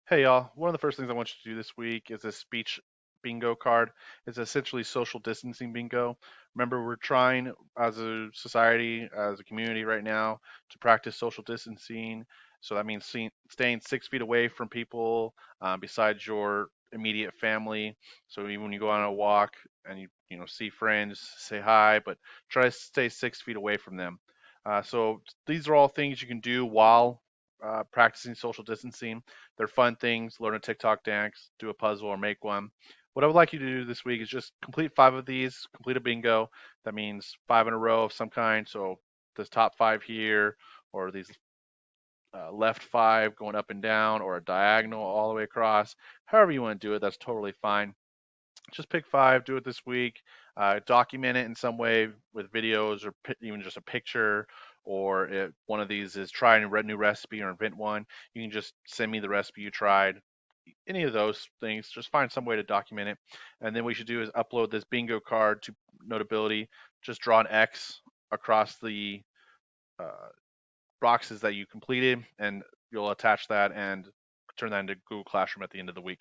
Hey y'all, one of the first things I want you to do this week is a speech bingo card. It's essentially social distancing bingo. Remember, we're trying as a society, as a community right now, to practice social distancing. So that means staying 6 feet away from people besides your immediate family. So even when you go on a walk and you see friends, say hi, but try to stay 6 feet away from them. So these are all things you can do while practicing social distancing. They're fun things. Learn a TikTok dance, do a puzzle, or make one. What I would like you to do this week is just complete 5 of these, complete a bingo. That means five in a row of some kind. So this top five here, or these left five going up and down, or a diagonal all the way across. However you want to do it, that's totally fine. Just pick five, do it this week. Document it in some way with videos or even just a picture. Or if one of these is try a new recipe or invent one, you can just send me the recipe you tried. Any of those things, just find some way to document it. And then what we should do is upload this bingo card to Notability. Just draw an X across the uh, boxes that you completed, and you'll attach that and turn that into Google Classroom at the end of the week.